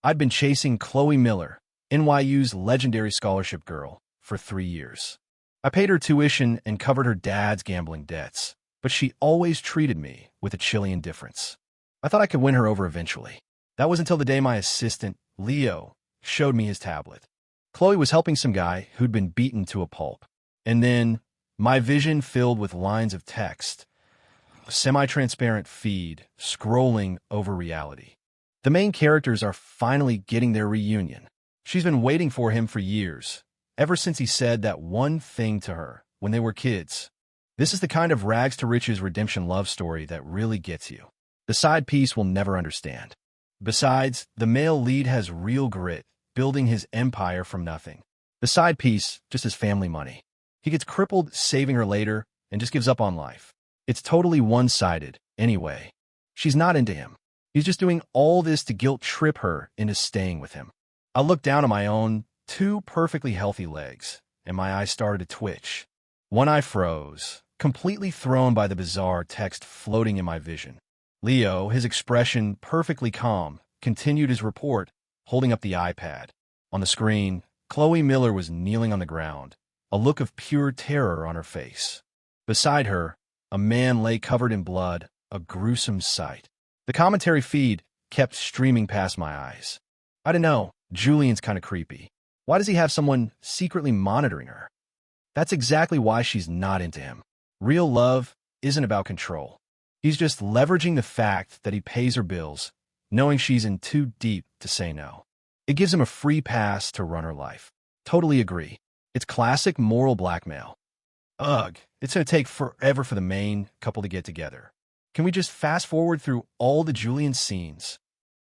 I'd been chasing Khloe Miller, NYU's legendary scholarship girl, for 3 years. I paid her tuition and covered her dad's gambling debts, but she always treated me with a chilly indifference. I thought I could win her over eventually. That was until the day my assistant, Leo, showed me his tablet. Khloe was helping some guy who'd been beaten to a pulp. And then, my vision filled with lines of text, a semi-transparent feed scrolling over reality. The main characters are finally getting their reunion. She's been waiting for him for years, ever since he said that one thing to her when they were kids. This is the kind of rags-to-riches redemption love story that really gets you. The side piece will never understand. Besides, the male lead has real grit, building his empire from nothing. The side piece just has family money. He gets crippled saving her later and just gives up on life. It's totally one-sided, anyway. She's not into him. He's just doing all this to guilt-trip her into staying with him. I looked down at my own two perfectly healthy legs, and my eyes started to twitch. One eye froze, completely thrown by the bizarre text floating in my vision. Leo, his expression perfectly calm, continued his report, holding up the iPad. On the screen, Khloe Miller was kneeling on the ground, a look of pure terror on her face. Beside her, a man lay covered in blood, a gruesome sight. The commentary feed kept streaming past my eyes. I don't know, Julian's kind of creepy. Why does he have someone secretly monitoring her? That's exactly why she's not into him. Real love isn't about control. He's just leveraging the fact that he pays her bills, knowing she's in too deep to say no. It gives him a free pass to run her life. Totally agree. It's classic moral blackmail. Ugh, it's going to take forever for the main couple to get together. Can we just fast forward through all the Julian scenes?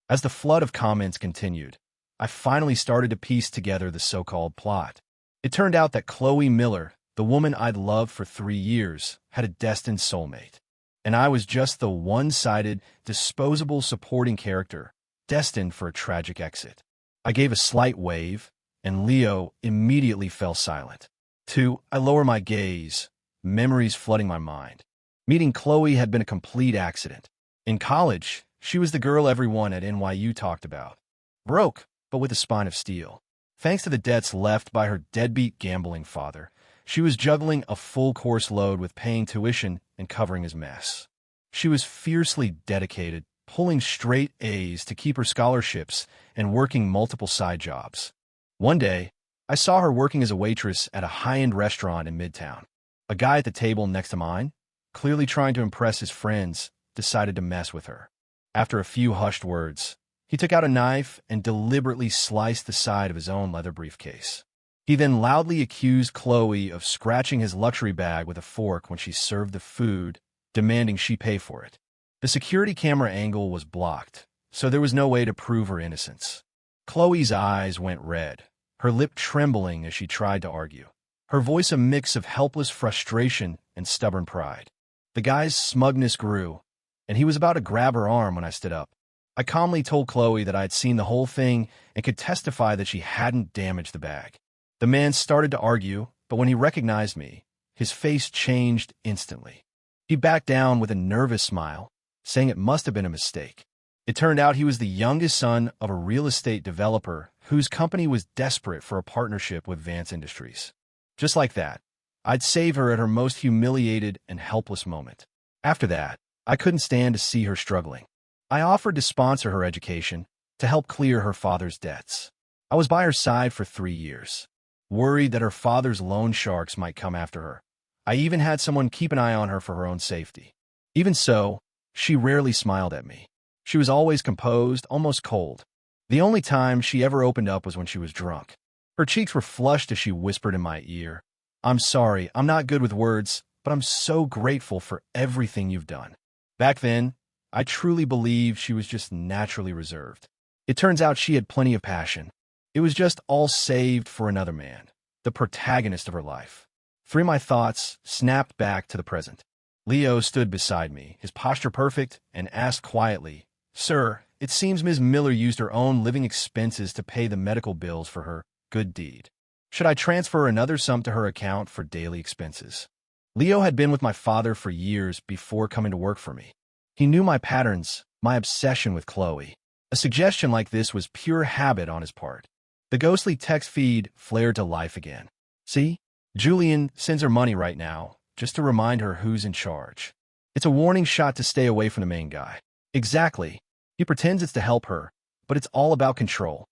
As the flood of comments continued, I finally started to piece together the so-called plot. It turned out that Khloe Miller, the woman I'd loved for 3 years, had a destined soulmate. And I was just the one-sided, disposable supporting character, destined for a tragic exit. I gave a slight wave, and Leo immediately fell silent. 2. I lower my gaze, memories flooding my mind. Meeting Khloe had been a complete accident. In college, she was the girl everyone at NYU talked about. Broke, but with a spine of steel. Thanks to the debts left by her deadbeat gambling father, she was juggling a full course load with paying tuition and covering his mess. She was fiercely dedicated, pulling straight A's to keep her scholarships and working multiple side jobs. One day, I saw her working as a waitress at a high-end restaurant in Midtown. A guy at the table next to mine, clearly trying to impress his friends, decided to mess with her. After a few hushed words, he took out a knife and deliberately sliced the side of his own leather briefcase. He then loudly accused Khloe of scratching his luxury bag with a fork when she served the food, demanding she pay for it. The security camera angle was blocked, so there was no way to prove her innocence. Khloe's eyes went red, her lip trembling as she tried to argue, her voice a mix of helpless frustration and stubborn pride. The guy's smugness grew, and he was about to grab her arm when I stood up. I calmly told Khloe that I had seen the whole thing and could testify that she hadn't damaged the bag. The man started to argue, but when he recognized me, his face changed instantly. He backed down with a nervous smile, saying it must have been a mistake. It turned out he was the youngest son of a real estate developer whose company was desperate for a partnership with Vance Industries. Just like that, I'd save her at her most humiliated and helpless moment. After that, I couldn't stand to see her struggling. I offered to sponsor her education to help clear her father's debts. I was by her side for 3 years, worried that her father's loan sharks might come after her. I even had someone keep an eye on her for her own safety. Even so, she rarely smiled at me. She was always composed, almost cold. The only time she ever opened up was when she was drunk. Her cheeks were flushed as she whispered in my ear, "I'm sorry, I'm not good with words, but I'm so grateful for everything you've done." Back then, I truly believed she was just naturally reserved. It turns out she had plenty of passion. It was just all saved for another man, the protagonist of her life. 3 of my thoughts snapped back to the present. Leo stood beside me, his posture perfect, and asked quietly, "Sir, it seems Ms. Miller used her own living expenses to pay the medical bills for her good deed. Should I transfer another sum to her account for daily expenses?" Leo had been with my father for years before coming to work for me. He knew my patterns, my obsession with Khloe. A suggestion like this was pure habit on his part. The ghostly text feed flared to life again. See? Julian sends her money right now, just to remind her who's in charge. It's a warning shot to stay away from the main guy. Exactly. He pretends it's to help her, but it's all about control.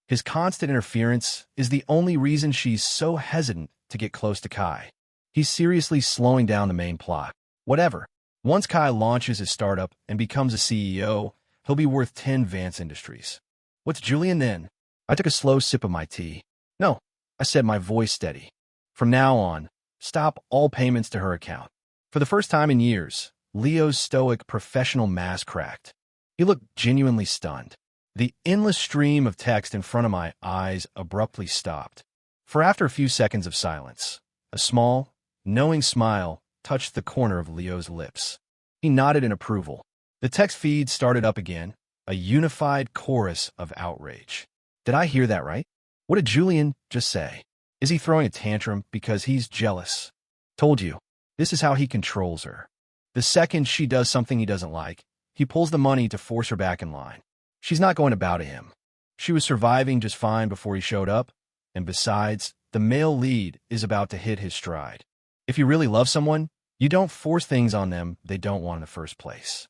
His constant interference is the only reason she's so hesitant to get close to Kai. He's seriously slowing down the main plot. Whatever. Once Kai launches his startup and becomes a CEO, he'll be worth 10 Vance Industries. What's Julian then? I took a slow sip of my tea. No, I said, my voice steady. From now on, stop all payments to her account. For the first time in years, Leo's stoic professional mask cracked. He looked genuinely stunned. The endless stream of text in front of my eyes abruptly stopped. For after a few seconds of silence, a small, knowing smile touched the corner of Leo's lips. He nodded in approval. The text feed started up again, a unified chorus of outrage. Did I hear that right? What did Julian just say? Is he throwing a tantrum because he's jealous? Told you, this is how he controls her. The second she does something he doesn't like, he pulls the money to force her back in line. She's not going to bow to him. She was surviving just fine before he showed up, and besides, the male lead is about to hit his stride. If you really love someone, you don't force things on them they don't want in the first place.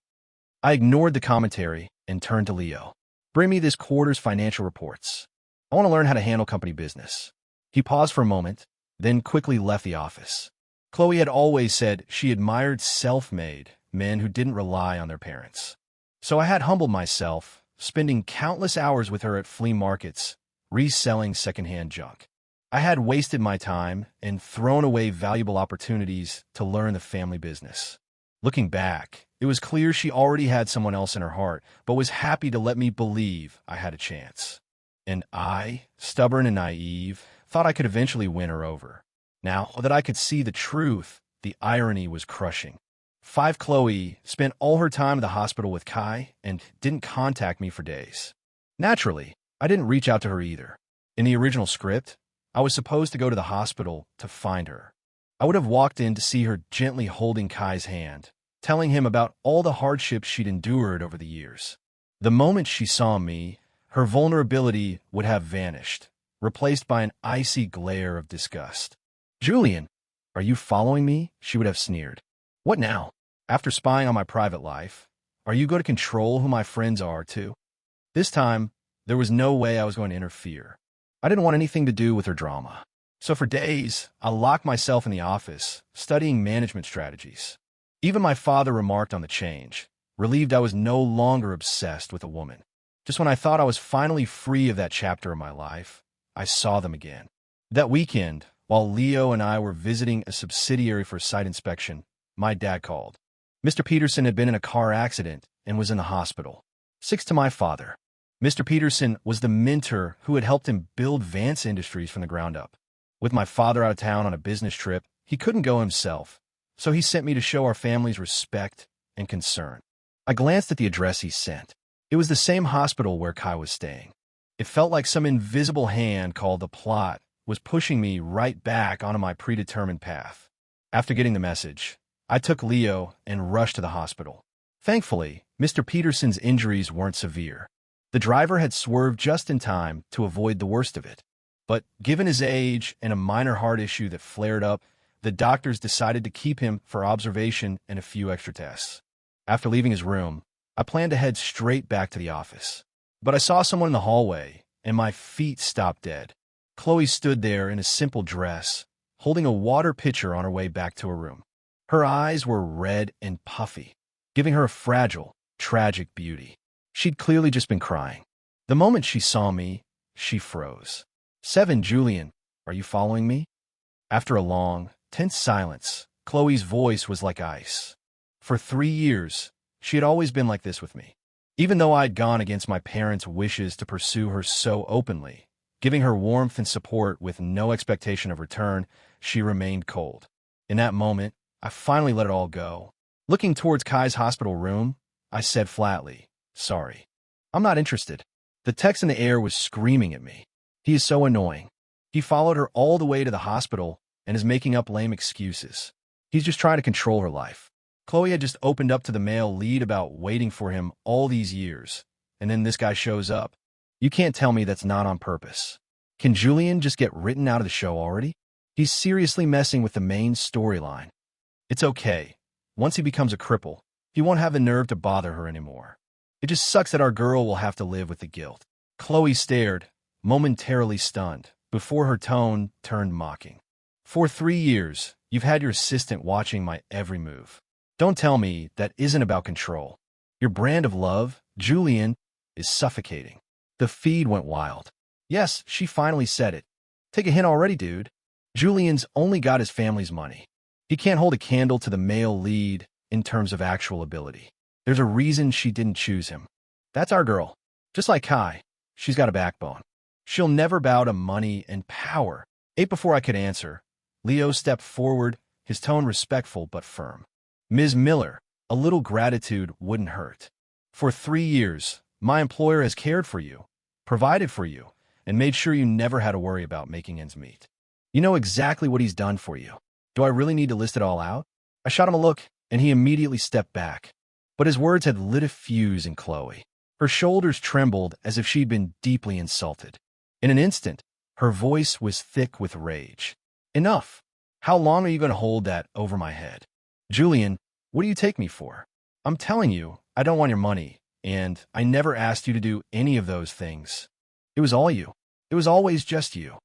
I ignored the commentary and turned to Leo. Bring me this quarter's financial reports. I want to learn how to handle company business. He paused for a moment, then quickly left the office. Khloe had always said she admired self-made men who didn't rely on their parents. So I had humbled myself, spending countless hours with her at flea markets, reselling secondhand junk. I had wasted my time and thrown away valuable opportunities to learn the family business. Looking back, it was clear she already had someone else in her heart, but was happy to let me believe I had a chance. And I, stubborn and naive, thought I could eventually win her over. Now that I could see the truth, the irony was crushing. Khloe spent all her time at the hospital with Kai and didn't contact me for days. Naturally, I didn't reach out to her either. In the original script, I was supposed to go to the hospital to find her. I would have walked in to see her gently holding Kai's hand, telling him about all the hardships she'd endured over the years. The moment she saw me, her vulnerability would have vanished, replaced by an icy glare of disgust. Julian, are you following me? She would have sneered. What now? After spying on my private life, are you going to control who my friends are, too? This time, there was no way I was going to interfere. I didn't want anything to do with her drama. So for days, I locked myself in the office, studying management strategies. Even my father remarked on the change, relieved I was no longer obsessed with a woman. Just when I thought I was finally free of that chapter of my life, I saw them again. That weekend, while Leo and I were visiting a subsidiary for site inspection, my dad called. Mr. Peterson had been in a car accident and was in the hospital. 6 to my father. Mr. Peterson was the mentor who had helped him build Vance Industries from the ground up. With my father out of town on a business trip, he couldn't go himself, so he sent me to show our family's respect and concern. I glanced at the address he sent. It was the same hospital where Kai was staying. It felt like some invisible hand called the plot was pushing me right back onto my predetermined path. After getting the message, I took Leo and rushed to the hospital. Thankfully, Mr. Peterson's injuries weren't severe. The driver had swerved just in time to avoid the worst of it. But given his age and a minor heart issue that flared up, the doctors decided to keep him for observation and a few extra tests. After leaving his room, I planned to head straight back to the office. But I saw someone in the hallway, and my feet stopped dead. Khloe stood there in a simple dress, holding a water pitcher on her way back to her room. Her eyes were red and puffy, giving her a fragile, tragic beauty. She'd clearly just been crying. The moment she saw me, she froze. 7, Julian, are you following me? After a long, tense silence, Khloe's voice was like ice. For 3 years, she had always been like this with me. Even though I'd gone against my parents' wishes to pursue her so openly, giving her warmth and support with no expectation of return, she remained cold. In that moment, I finally let it all go. Looking towards Kai's hospital room, I said flatly, sorry. I'm not interested. The text in the air was screaming at me. He is so annoying. He followed her all the way to the hospital and is making up lame excuses. He's just trying to control her life. Khloe had just opened up to the male lead about waiting for him all these years, and then this guy shows up. You can't tell me that's not on purpose. Can Julian just get written out of the show already? He's seriously messing with the main storyline. It's okay. Once he becomes a cripple, he won't have the nerve to bother her anymore. It just sucks that our girl will have to live with the guilt. Khloe stared, momentarily stunned, before her tone turned mocking. For 3 years, you've had your assistant watching my every move. Don't tell me that isn't about control. Your brand of love, Julian, is suffocating. The feed went wild. Yes, she finally said it. Take a hint already, dude. Julian's only got his family's money. He can't hold a candle to the male lead in terms of actual ability. There's a reason she didn't choose him. That's our girl. Just like Kai, she's got a backbone. She'll never bow to money and power. Before I could answer, Leo stepped forward, his tone respectful but firm. Ms. Miller, a little gratitude wouldn't hurt. For 3 years, my employer has cared for you, provided for you, and made sure you never had to worry about making ends meet. You know exactly what he's done for you. Do I really need to list it all out? I shot him a look, and he immediately stepped back. But his words had lit a fuse in Khloe. Her shoulders trembled as if she'd been deeply insulted. In an instant, her voice was thick with rage. Enough! How long are you going to hold that over my head? Julian, what do you take me for? I'm telling you, I don't want your money, and I never asked you to do any of those things. It was all you. It was always just you.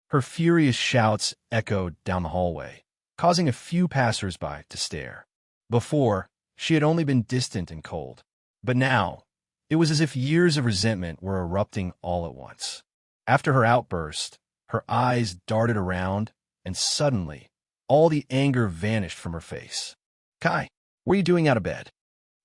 Her furious shouts echoed down the hallway, causing a few passers-by to stare. Before, she had only been distant and cold. But now, it was as if years of resentment were erupting all at once. After her outburst, her eyes darted around, and suddenly, all the anger vanished from her face. Kai, what are you doing out of bed?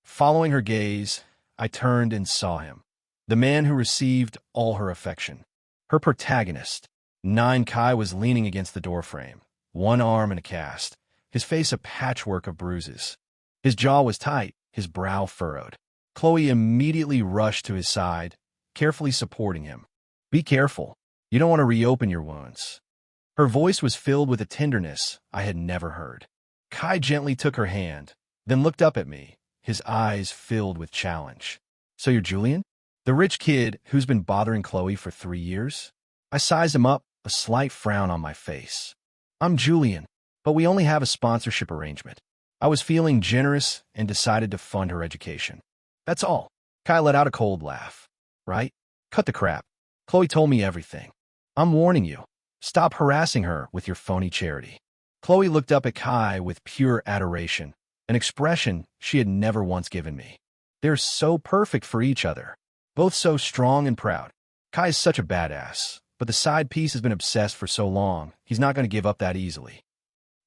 Following her gaze, I turned and saw him, the man who received all her affection. Her protagonist, 9 Kai, was leaning against the doorframe, one arm in a cast, his face a patchwork of bruises. His jaw was tight, his brow furrowed. Khloe immediately rushed to his side, carefully supporting him. Be careful. You don't want to reopen your wounds. Her voice was filled with a tenderness I had never heard. Kai gently took her hand, then looked up at me, his eyes filled with challenge. So you're Julian? The rich kid who's been bothering Khloe for 3 years? I sized him up, a slight frown on my face. I'm Julian, but we only have a sponsorship arrangement. I was feeling generous and decided to fund her education. That's all. Kai let out a cold laugh. Right? Cut the crap. Khloe told me everything. I'm warning you. Stop harassing her with your phony charity. Khloe looked up at Kai with pure adoration, an expression she had never once given me. They're so perfect for each other, both so strong and proud. Kai's such a badass, but the side piece has been obsessed for so long, he's not going to give up that easily.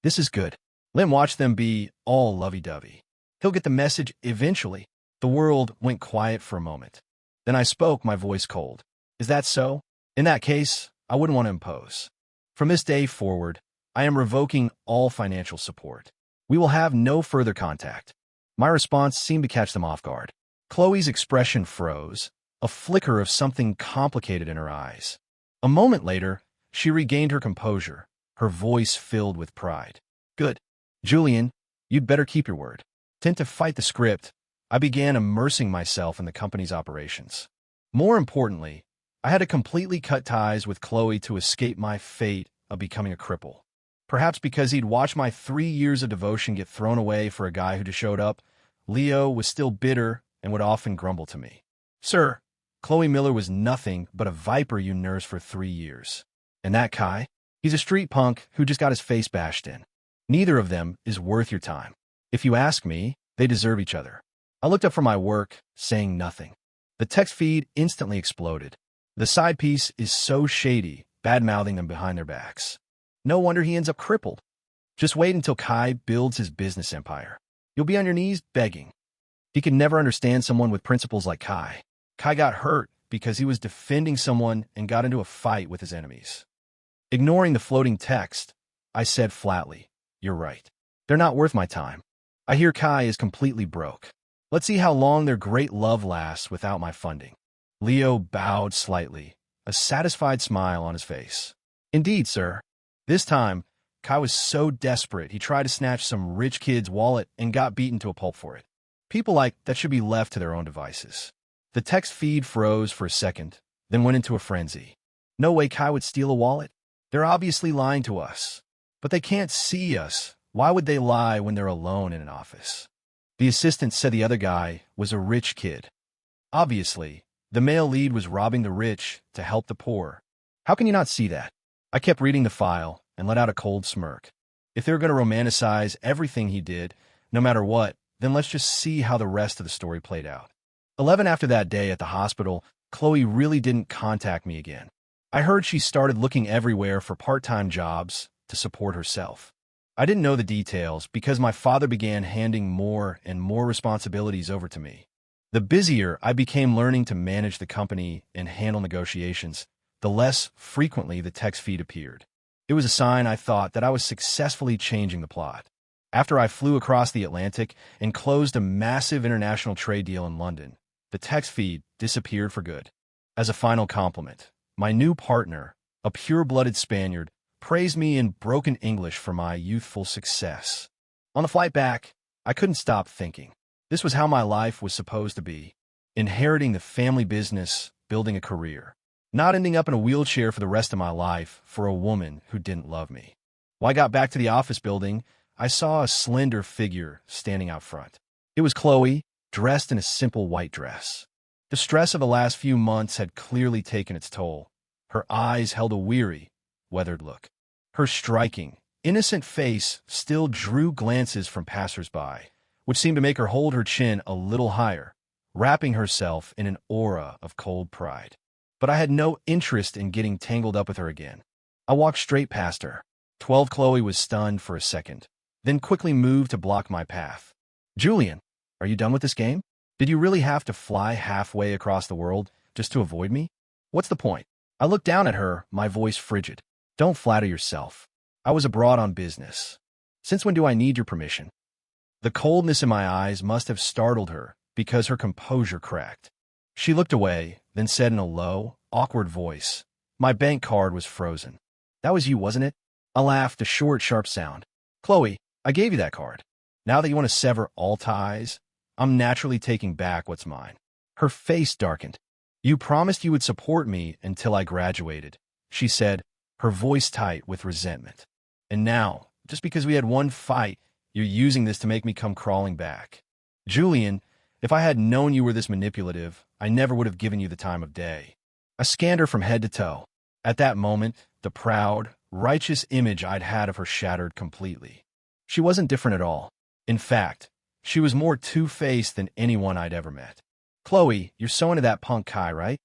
This is good. Let him watch them be all lovey-dovey. He'll get the message eventually. The world went quiet for a moment. Then I spoke, my voice cold. Is that so? In that case, I wouldn't want to impose. From this day forward, I am revoking all financial support. We will have no further contact. My response seemed to catch them off guard. Khloe's expression froze, a flicker of something complicated in her eyes. A moment later, she regained her composure, her voice filled with pride. Good. Julian, you'd better keep your word. Intent to fight the script, I began immersing myself in the company's operations. More importantly, I had to completely cut ties with Khloe to escape my fate of becoming a cripple. Perhaps because he'd watched my 3 years of devotion get thrown away for a guy who just showed up, Leo was still bitter and would often grumble to me. Sir, Khloe Miller was nothing but a viper you nursed for 3 years. And that Kai? He's a street punk who just got his face bashed in. Neither of them is worth your time. If you ask me, they deserve each other. I looked up from my work, saying nothing. The text feed instantly exploded. The side piece is so shady, bad-mouthing them behind their backs. No wonder he ends up crippled. Just wait until Kai builds his business empire. You'll be on your knees begging. He could never understand someone with principles like Kai. Kai got hurt because he was defending someone and got into a fight with his enemies. Ignoring the floating text, I said flatly, you're right. They're not worth my time. I hear Kai is completely broke. Let's see how long their great love lasts without my funding. Leo bowed slightly, a satisfied smile on his face. Indeed, sir. This time, Kai was so desperate he tried to snatch some rich kid's wallet and got beaten to a pulp for it. People like that should be left to their own devices. The text feed froze for a second, then went into a frenzy. No way Kai would steal a wallet. They're obviously lying to us. But they can't see us. Why would they lie when they're alone in an office? The assistant said the other guy was a rich kid. Obviously, the male lead was robbing the rich to help the poor. How can you not see that? I kept reading the file and let out a cold smirk. If they're going to romanticize everything he did, no matter what, then let's just see how the rest of the story played out. 11 after that day at the hospital, Khloe really didn't contact me again. I heard she started looking everywhere for part-time jobs to support herself. I didn't know the details because my father began handing more and more responsibilities over to me. The busier I became learning to manage the company and handle negotiations, the less frequently the text feed appeared. It was a sign, I thought, that I was successfully changing the plot. After I flew across the Atlantic and closed a massive international trade deal in London, the text feed disappeared for good. As a final compliment, my new partner, a pure-blooded Spaniard, praised me in broken English for my youthful success. On the flight back, I couldn't stop thinking. This was how my life was supposed to be. Inheriting the family business, building a career. Not ending up in a wheelchair for the rest of my life for a woman who didn't love me. When I got back to the office building, I saw a slender figure standing out front. It was Khloe, dressed in a simple white dress. The stress of the last few months had clearly taken its toll. Her eyes held a weary, weathered look. Her striking, innocent face still drew glances from passers-by, which seemed to make her hold her chin a little higher, wrapping herself in an aura of cold pride. But I had no interest in getting tangled up with her again. I walked straight past her. 12 Khloe was stunned for a second, then quickly moved to block my path. Julian, are you done with this game? Did you really have to fly halfway across the world just to avoid me? What's the point? I looked down at her, my voice frigid. Don't flatter yourself. I was abroad on business. Since when do I need your permission? The coldness in my eyes must have startled her because her composure cracked. She looked away, then said in a low, awkward voice, "My bank card was frozen." That was you, wasn't it? I laughed, a short, sharp sound. Khloe, I gave you that card. Now that you want to sever all ties, I'm naturally taking back what's mine. Her face darkened. You promised you would support me until I graduated, she said, her voice tight with resentment. And now, just because we had one fight, you're using this to make me come crawling back. Julian, if I had known you were this manipulative, I never would have given you the time of day. I scanned her from head to toe. At that moment, the proud, righteous image I'd had of her shattered completely. She wasn't different at all. In fact, she was more two-faced than anyone I'd ever met. Khloe, you're so into that punk Kai, right?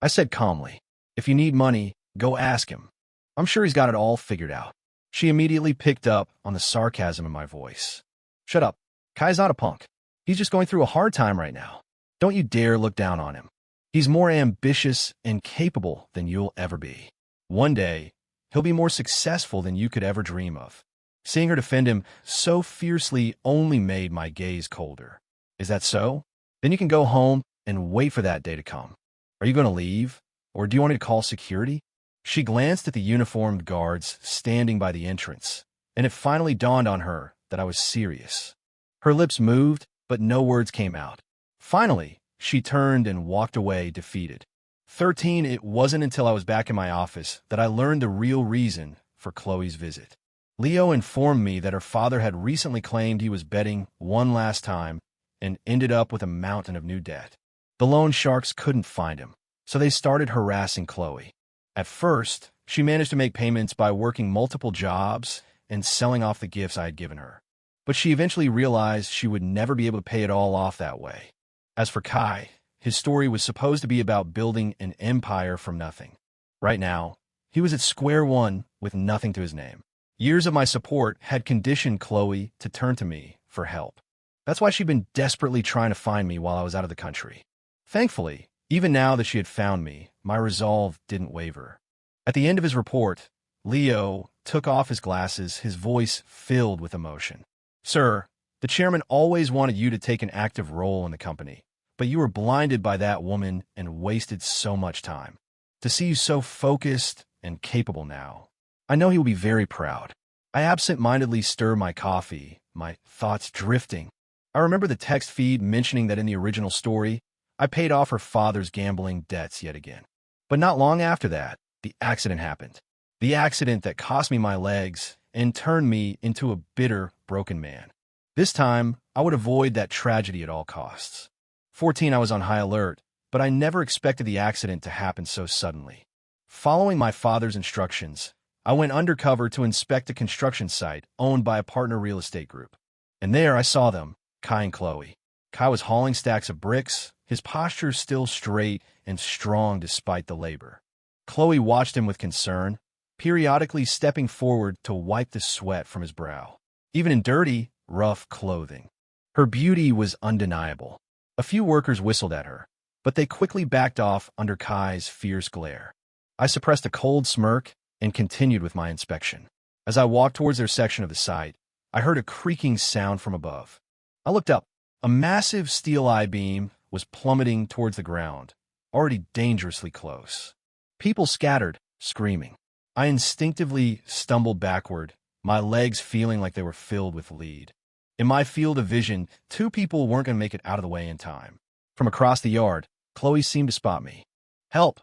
I said calmly. If you need money, go ask him. I'm sure he's got it all figured out. She immediately picked up on the sarcasm in my voice. Shut up. Kai's not a punk. He's just going through a hard time right now. Don't you dare look down on him. He's more ambitious and capable than you'll ever be. One day, he'll be more successful than you could ever dream of. Seeing her defend him so fiercely only made my gaze colder. Is that so? Then you can go home and wait for that day to come. Are you going to leave? Or do you want me to call security? She glanced at the uniformed guards standing by the entrance, and it finally dawned on her that I was serious. Her lips moved, but no words came out. Finally, she turned and walked away defeated. 13, it wasn't until I was back in my office that I learned the real reason for Khloe's visit. Leo informed me that her father had recently claimed he was betting one last time and ended up with a mountain of new debt. The loan sharks couldn't find him, so they started harassing Khloe. At first, she managed to make payments by working multiple jobs and selling off the gifts I had given her. But she eventually realized she would never be able to pay it all off that way. As for Kai, his story was supposed to be about building an empire from nothing. Right now, he was at square one with nothing to his name. Years of my support had conditioned Khloe to turn to me for help. That's why she'd been desperately trying to find me while I was out of the country. Thankfully, even now that she had found me, my resolve didn't waver. At the end of his report, Leo took off his glasses, his voice filled with emotion. Sir, the chairman always wanted you to take an active role in the company, but you were blinded by that woman and wasted so much time. To see you so focused and capable now, I know he will be very proud. I absent-mindedly stir my coffee, my thoughts drifting. I remember the text feed mentioning that in the original story, I paid off her father's gambling debts yet again. But not long after that, the accident happened. The accident that cost me my legs and turned me into a bitter, broken man. This time, I would avoid that tragedy at all costs. 14, I was on high alert, but I never expected the accident to happen so suddenly. Following my father's instructions, I went undercover to inspect a construction site owned by a partner real estate group. And there I saw them, Kai and Khloe. Kai was hauling stacks of bricks, his posture still straight and strong despite the labor. Khloe watched him with concern, periodically stepping forward to wipe the sweat from his brow, even in dirty, rough clothing. Her beauty was undeniable. A few workers whistled at her, but they quickly backed off under Kai's fierce glare. I suppressed a cold smirk and continued with my inspection. As I walked towards their section of the site, I heard a creaking sound from above. I looked up. A massive steel I-beam was plummeting towards the ground, already dangerously close. People scattered, screaming. I instinctively stumbled backward, my legs feeling like they were filled with lead. In my field of vision, 2 people weren't going to make it out of the way in time. From across the yard, Khloe seemed to spot me. Help!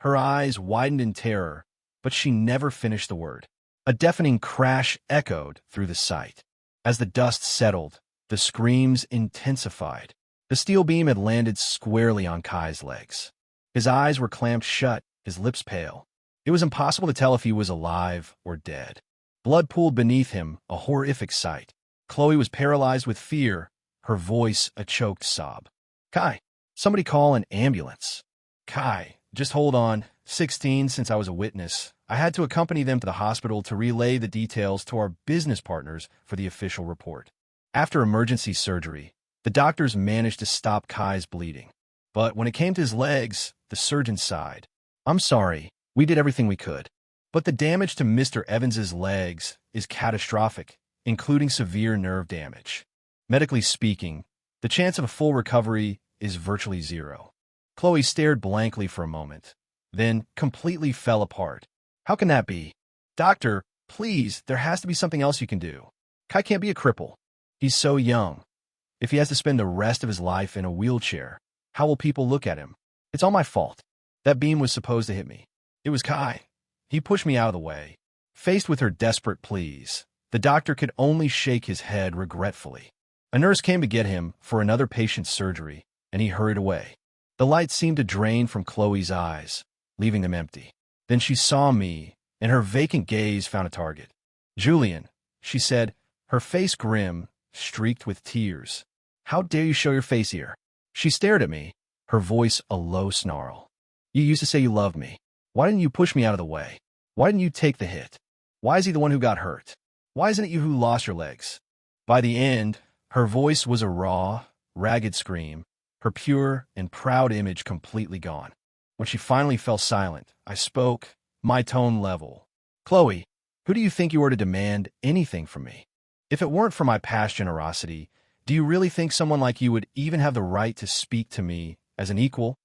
Her eyes widened in terror, but she never finished the word. A deafening crash echoed through the site. As the dust settled, the screams intensified. The steel beam had landed squarely on Kai's legs. His eyes were clamped shut, his lips pale. It was impossible to tell if he was alive or dead. Blood pooled beneath him, a horrific sight. Khloe was paralyzed with fear, her voice a choked sob. Kai, somebody call an ambulance. Kai, just hold on. 16, since I was a witness, I had to accompany them to the hospital to relay the details to our business partners for the official report. After emergency surgery, the doctors managed to stop Kai's bleeding. But when it came to his legs, the surgeon sighed. I'm sorry, we did everything we could. But the damage to Mr. Evans's legs is catastrophic, including severe nerve damage. Medically speaking, the chance of a full recovery is virtually zero. Khloe stared blankly for a moment, then completely fell apart. How can that be? Doctor, please, there has to be something else you can do. Kai can't be a cripple. He's so young. If he has to spend the rest of his life in a wheelchair, how will people look at him? It's all my fault. That beam was supposed to hit me. It was Kai. He pushed me out of the way. Faced with her desperate pleas, the doctor could only shake his head regretfully. A nurse came to get him for another patient's surgery, and he hurried away. The light seemed to drain from Khloe's eyes, leaving them empty. Then she saw me, and her vacant gaze found a target. Julian, she said, her face grim, streaked with tears. How dare you show your face here? She stared at me, her voice a low snarl. You used to say you loved me. Why didn't you push me out of the way? Why didn't you take the hit? Why is he the one who got hurt? Why isn't it you who lost your legs? By the end, her voice was a raw, ragged scream, her pure and proud image completely gone. When she finally fell silent, I spoke, my tone level. Khloe, who do you think you are to demand anything from me? If it weren't for my past generosity, do you really think someone like you would even have the right to speak to me as an equal?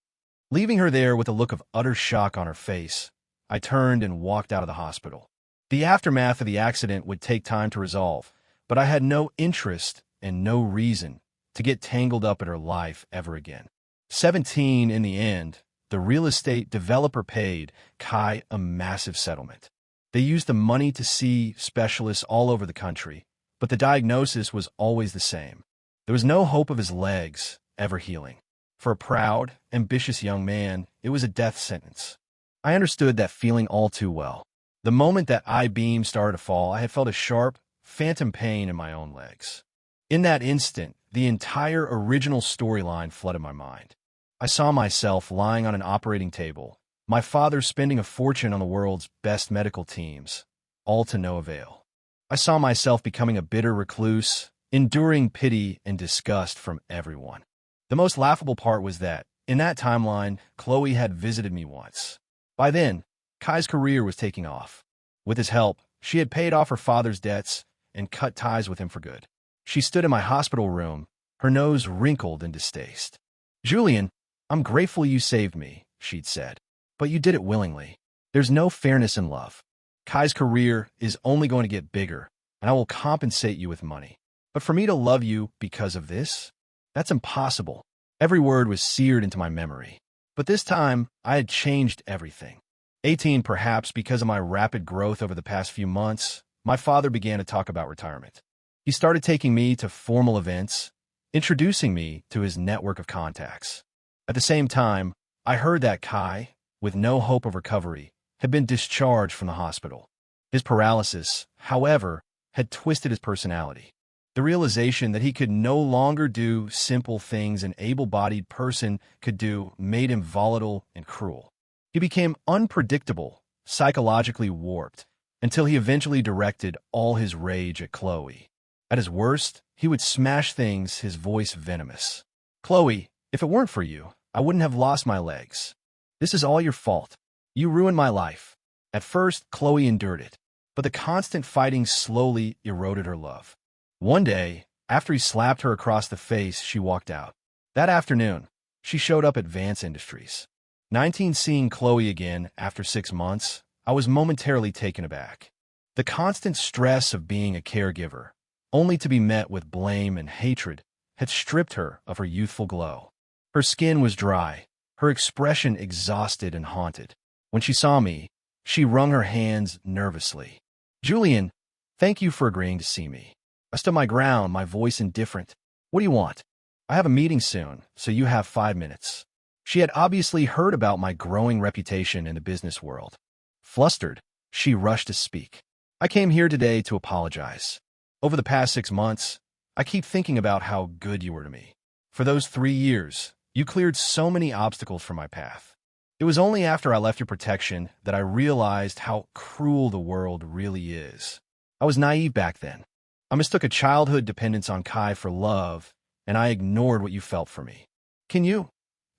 Leaving her there with a look of utter shock on her face, I turned and walked out of the hospital. The aftermath of the accident would take time to resolve, but I had no interest and no reason to get tangled up in her life ever again. 17, in the end, the real estate developer paid Kai a massive settlement. They used the money to see specialists all over the country, but the diagnosis was always the same. There was no hope of his legs ever healing. For a proud, ambitious young man, it was a death sentence. I understood that feeling all too well. The moment that I-beam started to fall, I had felt a sharp, phantom pain in my own legs. In that instant, the entire original storyline flooded my mind. I saw myself lying on an operating table, my father spending a fortune on the world's best medical teams, all to no avail. I saw myself becoming a bitter recluse, enduring pity and disgust from everyone. The most laughable part was that, in that timeline, Khloe had visited me once. By then, Kai's career was taking off. With his help, she had paid off her father's debts and cut ties with him for good. She stood in my hospital room, her nose wrinkled in distaste. Julian, I'm grateful you saved me, she'd said. But you did it willingly. There's no fairness in love. Kai's career is only going to get bigger, and I will compensate you with money. But for me to love you because of this? That's impossible. Every word was seared into my memory. But this time, I had changed everything. 18, perhaps because of my rapid growth over the past few months, my father began to talk about retirement. He started taking me to formal events, introducing me to his network of contacts. At the same time, I heard that Kai, with no hope of recovery, had been discharged from the hospital. His paralysis, however, had twisted his personality. The realization that he could no longer do simple things an able-bodied person could do made him volatile and cruel. He became unpredictable, psychologically warped, until he eventually directed all his rage at Khloe. At his worst, he would smash things, his voice venomous. "Khloe, if it weren't for you, I wouldn't have lost my legs. This is all your fault. You ruined my life." At first, Khloe endured it, but the constant fighting slowly eroded her love. One day, after he slapped her across the face, she walked out. That afternoon, she showed up at Vance Industries. 19, seeing Khloe again after 6 months, I was momentarily taken aback. The constant stress of being a caregiver, only to be met with blame and hatred, had stripped her of her youthful glow. Her skin was dry, her expression exhausted and haunted. When she saw me, she wrung her hands nervously. "Julian, thank you for agreeing to see me." I stood my ground, my voice indifferent. "What do you want?" "I have a meeting soon, so you have 5 minutes." She had obviously heard about my growing reputation in the business world. Flustered, she rushed to speak. "I came here today to apologize. Over the past 6 months, I keep thinking about how good you were to me. For those 3 years, you cleared so many obstacles from my path. It was only after I left your protection that I realized how cruel the world really is. I was naive back then. I mistook a childhood dependence on Kai for love, and I ignored what you felt for me. Can you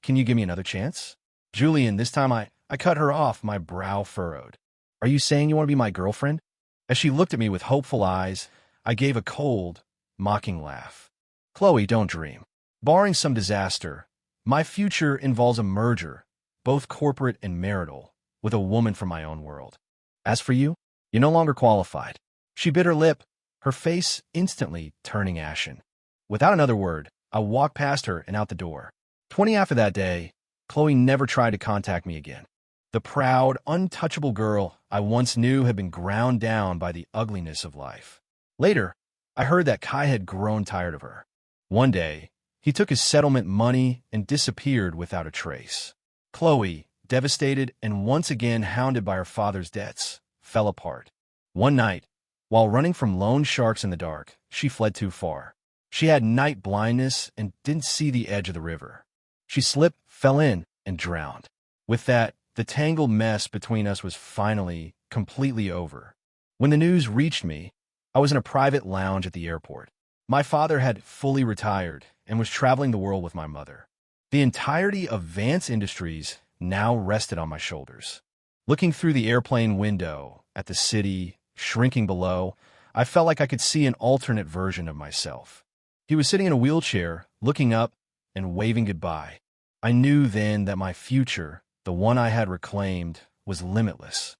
give me another chance?" "Julian," this time I cut her off, my brow furrowed. "Are you saying you want to be my girlfriend?" As she looked at me with hopeful eyes, I gave a cold, mocking laugh. "Khloe, don't dream. Barring some disaster, my future involves a merger, both corporate and marital, with a woman from my own world. As for you, you're no longer qualified." She bit her lip, her face instantly turning ashen. Without another word, I walked past her and out the door. 20 after that day, Khloe never tried to contact me again. The proud, untouchable girl I once knew had been ground down by the ugliness of life. Later, I heard that Kai had grown tired of her. One day, he took his settlement money and disappeared without a trace. Khloe, devastated and once again hounded by her father's debts, fell apart. One night, while running from loan sharks in the dark, she fled too far. She had night blindness and didn't see the edge of the river. She slipped, fell in, and drowned. With that, the tangled mess between us was finally, completely over. When the news reached me, I was in a private lounge at the airport. My father had fully retired and was traveling the world with my mother. The entirety of Vance Industries now rested on my shoulders. Looking through the airplane window at the city shrinking below, I felt like I could see an alternate version of myself. He was sitting in a wheelchair, looking up and waving goodbye. I knew then that my future, the one I had reclaimed, was limitless.